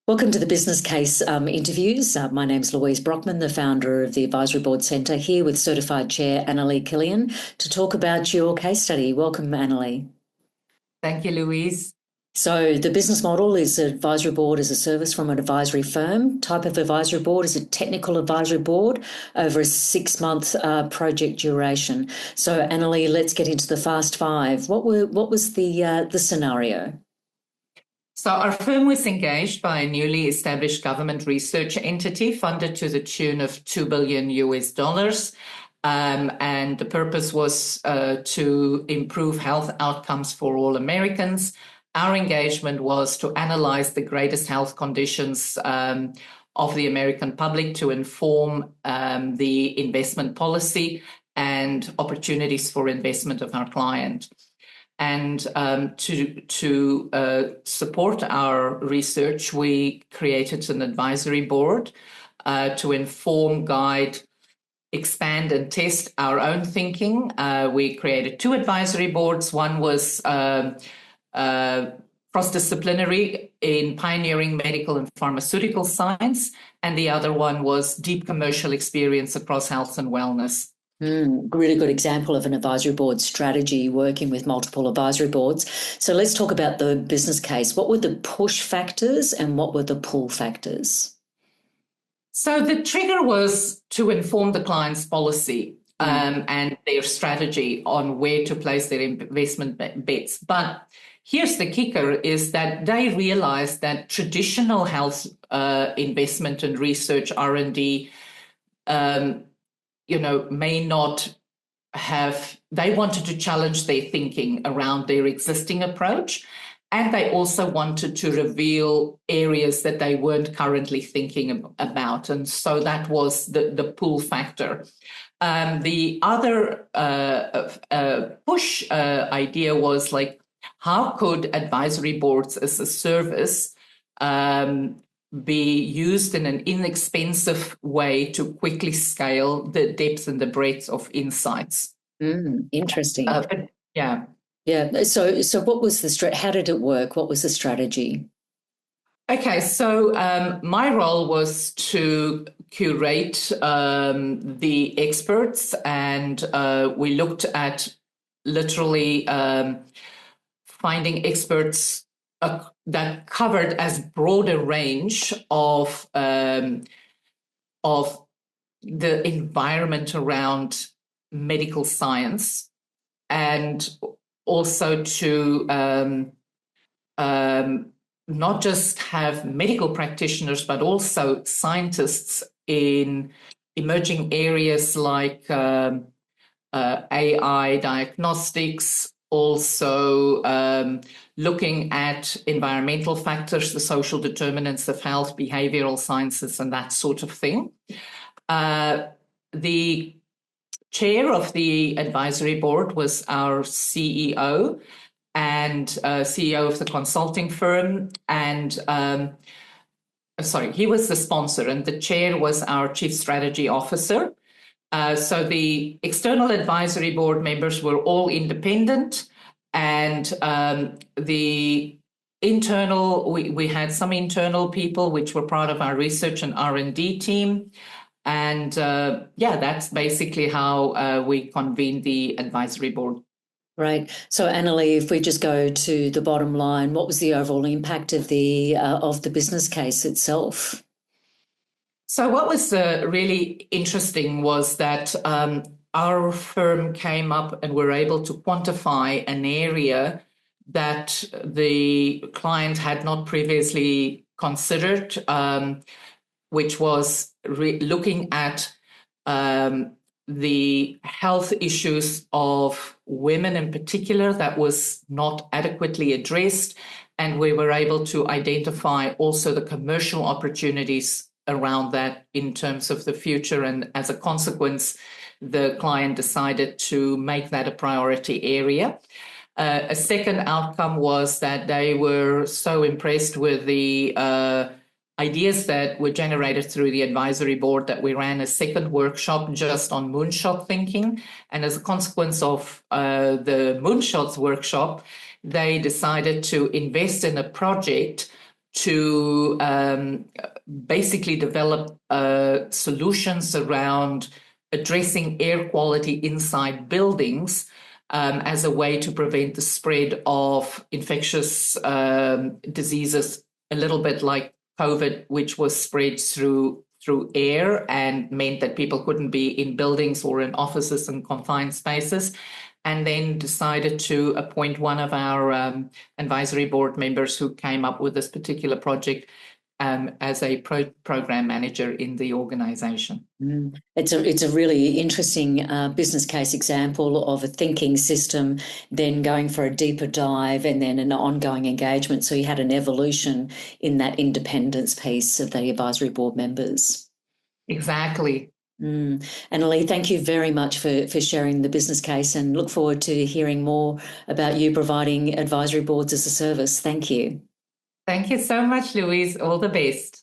Welcome to the Business Case interviews. My name's Louise Broekman, the founder of the Advisory Board Centre, here with Certified Chair Annalie Killian to talk about your case study. Welcome, Annalie. Thank you, Louise. So the business model is advisory board as a service from an advisory firm. Type of advisory board is a technical advisory board over a 6-month project duration. So Annalie, let's get into the fast five. What was the scenario? So our firm was engaged by a newly established government research entity funded to the tune of $2 billion US. And the purpose was to improve health outcomes for all Americans. Our engagement was to analyze the greatest health conditions of the American public to inform the investment policy and opportunities for investment of our client. And to support our research, we created an advisory board to inform, guide, expand and test our own thinking. We created 2 advisory boards. One was cross-disciplinary in pioneering medical and pharmaceutical science, and the other one was deep commercial experience across health and wellness. Really good example of an advisory board strategy working with multiple advisory boards. So let's talk about the business case. What were the push factors and what were the pull factors? So the trigger was to inform the client's policy and their strategy on where to place their investment bets. But here's the kicker, is that they realized that traditional health investment and research R&D may not have, they wanted to challenge their thinking around their existing approach. And they also wanted to reveal areas that they weren't currently thinking about. And so that was the pull factor. The other push idea was like, how could advisory boards as a service be used in an inexpensive way to quickly scale the depth and the breadth of insights? Interesting. Yeah. Yeah. So what was the how did it work? What was the strategy? Okay, so my role was to curate the experts, and we looked at literally finding experts that covered as broad a range of the environment around medical science, and also to not just have medical practitioners, but also scientists in emerging areas like AI diagnostics, also looking at environmental factors, the social determinants of health, behavioral sciences, and that sort of thing. The chair of the advisory board was our CEO and CEO of the consulting firm. And he was the sponsor, and the chair was our chief strategy officer. So the external advisory board members were all independent, and the internal, we had some internal people which were part of our research and R&D team. And that's basically how we convened the advisory board. Right. So Annalie, if we just go to the bottom line, what was the overall impact of the business case itself? So what was really interesting was that our firm came up and were able to quantify an area that the client had not previously considered, which was looking at the health issues of women in particular that was not adequately addressed. And we were able to identify also the commercial opportunities around that in terms of the future. And as a consequence, the client decided to make that a priority area. A second outcome was that they were so impressed with the ideas that were generated through the advisory board that we ran a second workshop just on moonshot thinking. And as a consequence of the moonshots workshop, they decided to invest in a project to basically develop solutions around addressing air quality inside buildings as a way to prevent the spread of infectious diseases, a little bit like COVID, which was spread through air and meant that people couldn't be in buildings or in offices and confined spaces. And then decided to appoint one of our advisory board members who came up with this particular project as a program manager in the organization. It's a really interesting business case example of a thinking system, then going for a deeper dive and then an ongoing engagement. So you had an evolution in that independence piece of the advisory board members. Exactly. Annalie, thank you very much for sharing the business case, and look forward to hearing more about you providing advisory boards as a service. Thank you. Thank you so much, Louise. All the best.